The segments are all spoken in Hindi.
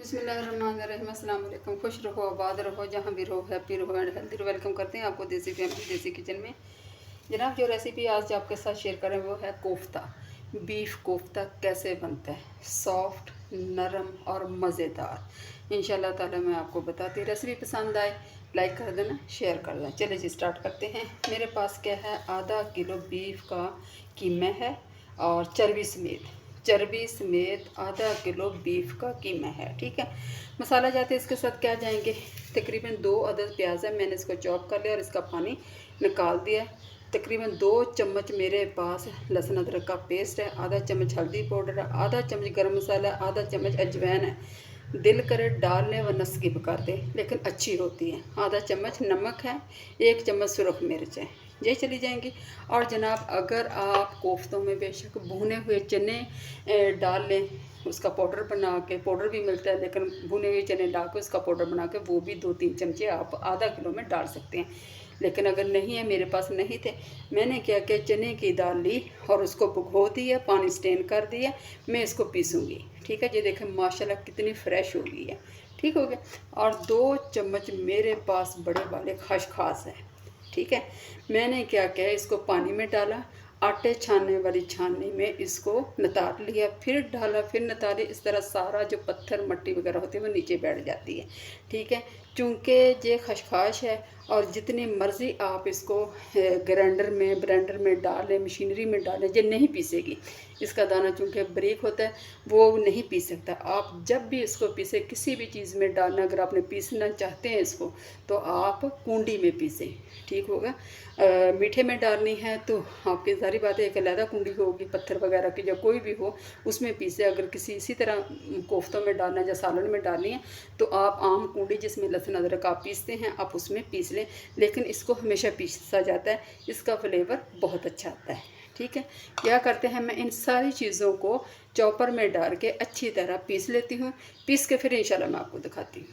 बिस्मिल्लाहिर्रहमानिर्रहीम। अस्सलाम वालेकुम। खुश रहो, आबाद रहो, जहाँ भी रहो, हैप्पी रहो एंड हेल्दी रहो। वेलकम करते हैं आपको देसी फैमिली देसी किचन में। जनाब, जो रेसिपी आज आपके साथ शेयर करें वो है कोफ्ता। बीफ कोफ्ता कैसे बनता है, सॉफ्ट, नरम और मज़ेदार। इंशाल्लाह ताला मैं आपको बताती। रेसिपी पसंद आए लाइक कर देना, शेयर कर देना। चलिए जी स्टार्ट करते हैं। मेरे पास क्या है, आधा किलो बीफ का कीमा है और चर्बी समेत आधा किलो बीफ का कीमा है। ठीक है, मसाला जाते हैं इसके साथ क्या जाएंगे। तकरीबन 2 अदद प्याज है, मैंने इसको चॉप कर लिया और इसका पानी निकाल दिया है। तकरीबन 2 चम्मच मेरे पास लहसुन अदरक का पेस्ट है, आधा चम्मच हल्दी पाउडर है, आधा चम्मच गरम मसाला, आधा चम्मच अजवाइन है। दिल करे डाल लें वरना स्किप कर दें, लेकिन अच्छी होती है। आधा चम्मच नमक है, 1 चम्मच सुरख मिर्च है, ये चली जाएंगी। और जनाब, अगर आप कोफ्तों में बेशक भुने हुए चने डाल लें, उसका पाउडर बना के, पाउडर भी मिलता है लेकिन भुने हुए चने डाल के उसका पाउडर बना के वो भी 2-3 चमचे आप आधा किलो में डाल सकते हैं। लेकिन अगर नहीं है, मेरे पास नहीं थे, मैंने क्या किया, चने की दाल ली और उसको भिगो दिया, पानी स्टेन कर दिया। मैं इसको पीसूँगी। ठीक है, ये देखें माशाल्लाह कितनी फ़्रेश हो गई है। ठीक हो गया। और 2 चम्मच मेरे पास बड़े वाले खसखस है। ठीक है, मैंने क्या किया, इसको पानी में डाला, आटे छानने वाली छाननी में इसको नतार लिया, फिर डाला, फिर नतारे। इस तरह सारा जो पत्थर मट्टी वगैरह होती है वो नीचे बैठ जाती है। ठीक है, चूँकि ये खसखस है और जितनी मर्ज़ी आप इसको ब्लेंडर में डालें, मशीनरी में डालें, ये नहीं पीसेगी। इसका दाना चूँकि बारीक होता है वो नहीं पीस सकता। आप जब भी इसको पीसें, किसी भी चीज़ में डालना, अगर आपने पीसना चाहते हैं इसको तो आप कूंडी में पीसें। ठीक होगा। मीठे में डालनी है तो आपकी सारी बात है, एक अलहदा कुंडी होगी पत्थर वगैरह की, या कोई भी हो उसमें पीसे। अगर किसी इसी तरह कोफ्तों में डालना है या सालन में डालनी है तो आप आम कुंडी जिसमें लहसुन अदरक आप पीसते हैं आप उसमें पीस लें। लेकिन इसको हमेशा पीसा जाता है, इसका फ्लेवर बहुत अच्छा आता है। ठीक है, क्या करते हैं, मैं इन सारी चीज़ों को चॉपर में डाल के अच्छी तरह पीस लेती हूँ। पीस के फिर इंशाल्लाह मैं आपको दिखाती हूँ।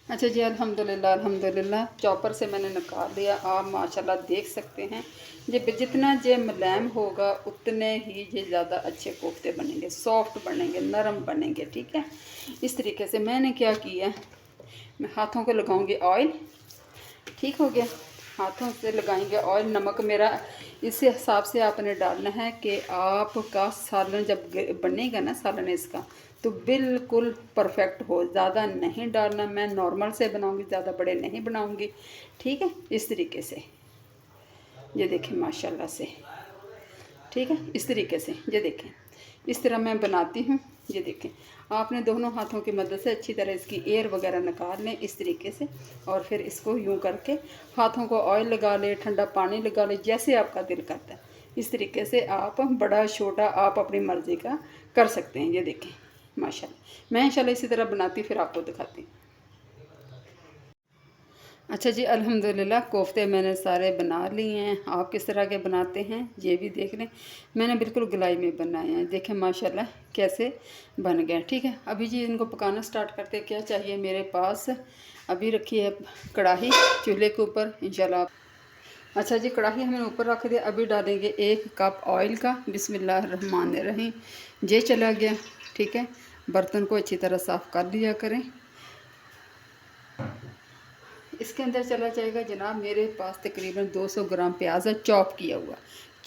अच्छा जी, अल्हम्दुलिल्लाह चॉपर से मैंने निकाल दिया। आप माशाल्लाह देख सकते हैं, ये जितना ये मुलायम होगा उतने ही ये ज़्यादा अच्छे कोफ्ते बनेंगे, सॉफ्ट बनेंगे, नरम बनेंगे। ठीक है, इस तरीके से मैंने क्या किया, मैं हाथों को लगाऊंगी ऑयल। ठीक हो गया, हाथों से लगाएंगे ऑयल। नमक मेरा इस हिसाब से आपने डालना है कि आपका सालन जब बनेगा ना, सालन इसका तो बिल्कुल परफेक्ट हो। ज़्यादा नहीं डालना, मैं नॉर्मल से बनाऊंगी, ज़्यादा बड़े नहीं बनाऊंगी। ठीक है, इस तरीके से ये देखें माशाल्लाह से। ठीक है, इस तरीके से ये देखें, इस तरह मैं बनाती हूँ। ये देखें, आपने दोनों हाथों की मदद से अच्छी तरह इसकी एयर वगैरह निकाल लें इस तरीके से, और फिर इसको यूं करके हाथों को ऑयल लगा ले, ठंडा पानी लगा ले, जैसे आपका दिल करता है। इस तरीके से आप बड़ा छोटा आप अपनी मर्ज़ी का कर सकते हैं। ये देखें माशाल्लाह, मैं इंशाल्लाह इसी तरह बनाती फिर आपको दिखाती हूँ। अच्छा जी, अल्हम्दुलिल्लाह कोफ्ते मैंने सारे बना लिए हैं। आप किस तरह के बनाते हैं ये भी देख लें। मैंने बिल्कुल गोलाई में बनाए हैं, देखें माशाल्लाह कैसे बन गए। ठीक है, अभी जी इनको पकाना स्टार्ट करते हैं। क्या चाहिए मेरे पास, अभी रखी है कढ़ाई चूल्हे के ऊपर इंशाल्लाह। अच्छा जी, कढ़ाई हमने ऊपर रख दिया। अभी डालेंगे 1 कप ऑयल का। बिस्मिल्लाहिर्रहमानिर्रहीम, ये चला गया। ठीक है, बर्तन को अच्छी तरह साफ़ कर लिया करें। इसके अंदर चला जाएगा जनाब, मेरे पास तकरीबन 200 ग्राम प्याज है चॉप किया हुआ,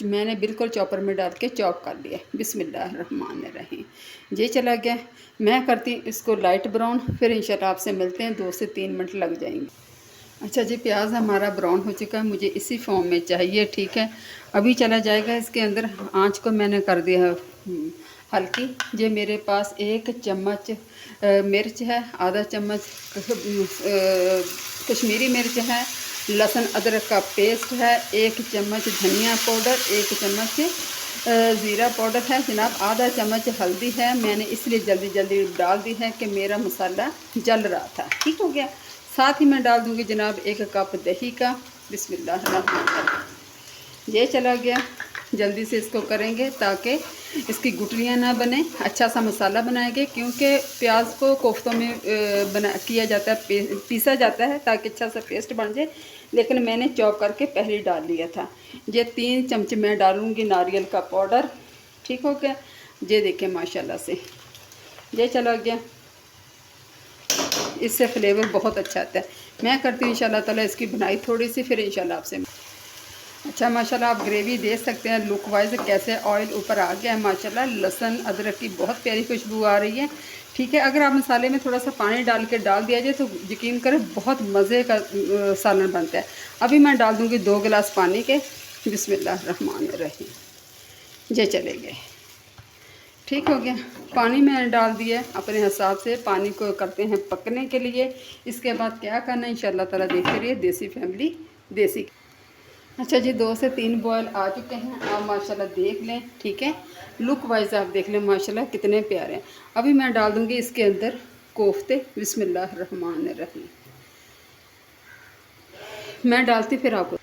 मैंने बिल्कुल चॉपर में डाल के चॉप कर लिया। बिस्मिल्लाहिर्रहमानिर्रहीम, ये चला गया। मैं करती इसको लाइट ब्राउन, फिर इंशाल्लाह आपसे मिलते हैं। 2 से 3 मिनट लग जाएंगे। अच्छा जी, प्याज हमारा ब्राउन हो चुका है, मुझे इसी फॉर्म में चाहिए। ठीक है, अभी चला जाएगा इसके अंदर। आँच को मैंने कर दिया है हल्की। ये मेरे पास 1 चम्मच मिर्च है, आधा चम्मच कश्मीरी मिर्च है, लहसुन अदरक का पेस्ट है, 1 चम्मच धनिया पाउडर, 1 चम्मच ज़ीरा पाउडर है जनाब, आधा चम्मच हल्दी है। मैंने इसलिए जल्दी जल्दी डाल दी है कि मेरा मसाला जल रहा था। ठीक हो गया। साथ ही मैं डाल दूँगी जनाब 1 कप दही का। बिस्मिल्लाह, ये चला गया। जल्दी से इसको करेंगे ताकि इसकी गुठलियाँ ना बने। अच्छा सा मसाला बनाएंगे, क्योंकि प्याज को कोफ्तों में किया जाता है, पीसा जाता है ताकि अच्छा सा पेस्ट बन जाए। लेकिन मैंने चॉप करके पहले डाल लिया था। ये 3 चमच मैं डालूँगी नारियल का पाउडर। ठीक हो गया, ये देखें माशाल्लाह से ये चला गया। इससे फ्लेवर बहुत अच्छा आता है। मैं करती हूँ इंशाल्लाह ताला इसकी बनाई थोड़ी सी, फिर इंशाल्लाह आपसे। अच्छा माशाल्लाह आप ग्रेवी देख सकते हैं लुक वाइज कैसे ऑयल ऊपर आ गया है माशाल्लाह। लहसुन अदरक की बहुत प्यारी खुशबू आ रही है। ठीक है, अगर आप मसाले में थोड़ा सा पानी डाल दिया जाए तो यकीन करें बहुत मज़े का सालन बनता है। अभी मैं डाल दूँगी 2 गिलास पानी के। बिस्मिल्लाहिर्रहमानिर्रहीम। ये चले गए, ठीक हो गया। पानी मैंने डाल दिया अपने हिसाब से। पानी को करते हैं पकने के लिए। इसके बाद क्या करना है इंशाल्लाह ताला देखते रहिए देसी फैमिली देसी। अच्छा जी 2 से 3 बॉयल आ चुके हैं, आप माशाल्लाह देख लें। ठीक है, लुक वाइज आप देख लें माशाल्लाह कितने प्यारे हैं। अभी मैं डाल दूंगी इसके अंदर कोफ्ते। बिस्मिल्लाहिर्रहमानिर्रहीम। मैं डालती फिर आपको।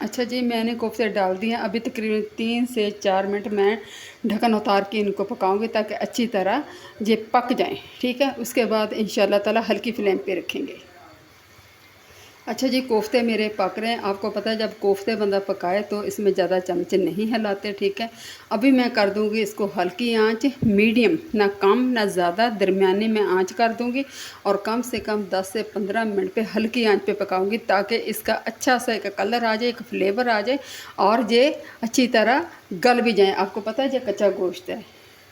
अच्छा जी मैंने कोफ्ते डाल दिए। अभी तकरीबन 3 से 4 मिनट मैं ढक्कन उतार के इनको पकाऊंगी ताकि अच्छी तरह ये पक जाएं। ठीक है, उसके बाद इंशाल्लाह ताला हल्की फ्लेम पे रखेंगे। अच्छा जी कोफ्ते मेरे पक रहे हैं। आपको पता है जब कोफ्ते बंदा पकाए तो इसमें ज़्यादा चमचे नहीं हिलाते। ठीक है, अभी मैं कर दूंगी इसको हल्की आंच, मीडियम, ना कम ना ज़्यादा, दरमियानी में आंच कर दूंगी और कम से कम 10 से 15 मिनट पे हल्की आंच पे पकाऊंगी ताकि इसका अच्छा सा एक कलर आ जाए, एक फ्लेवर आ जाए और ये अच्छी तरह गल भी जाए। आपको पता है ये कच्चा गोश्त है।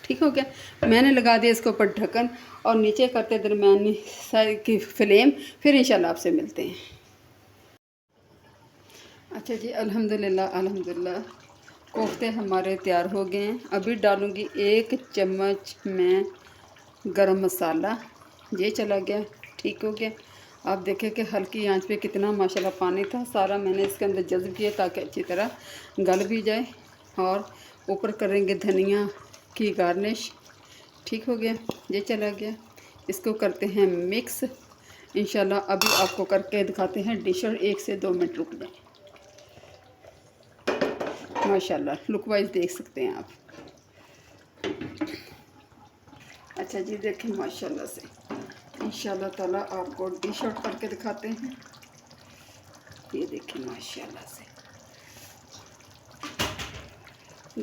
ठीक हो गया, मैंने लगा दिया इसके ऊपर ढक्कन और नीचे करते दरमियानी साइड की फ्लेम। फिर इंशाल्लाह आपसे मिलते हैं। अच्छा जी अल्हम्दुलिल्लाह अल्हम्दुलिल्लाह कोफ्ते हमारे तैयार हो गए हैं। अभी डालूँगी 1 चम्मच में गरम मसाला। ये चला गया, ठीक हो गया। आप देखें कि हल्की आंच पे कितना माशाल्लाह पानी था, सारा मैंने इसके अंदर जज़्ब किया ताकि अच्छी तरह गल भी जाए। और ऊपर करेंगे धनिया की गार्निश। ठीक हो गया, ये चला गया। इसको करते हैं मिक्स इंशाल्लाह। अभी आपको करके दिखाते हैं डिश और 1 से 2 मिनट रुक जाए। माशाल्लाह लुक वाइज देख सकते हैं आप। अच्छा जी देखें माशाल्लाह से इंशाल्लाह ताला आपको डिश आउट करके दिखाते हैं। ये देखें माशाल्लाह से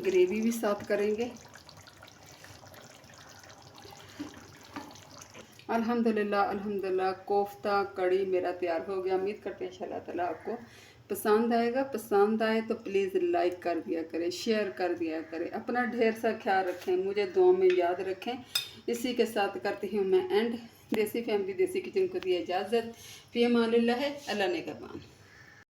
ग्रेवी भी साथ करेंगे। अल्हम्दुलिल्लाह अल्हम्दुलिल्लाह कोफ्ता कड़ी मेरा तैयार हो गया। उम्मीद करते हैं इंशाल्लाह ताला आपको पसंद आएगा। पसंद आए तो प्लीज़ लाइक कर दिया करें, शेयर कर दिया करें। अपना ढेर सा ख्याल रखें, मुझे दुआ में याद रखें। इसी के साथ करती हूँ मैं एंड। देसी फैमिली देसी किचन को दिया इजाज़त। फ़ी अमानिल्लाह, अल्लाह ने निगहबान।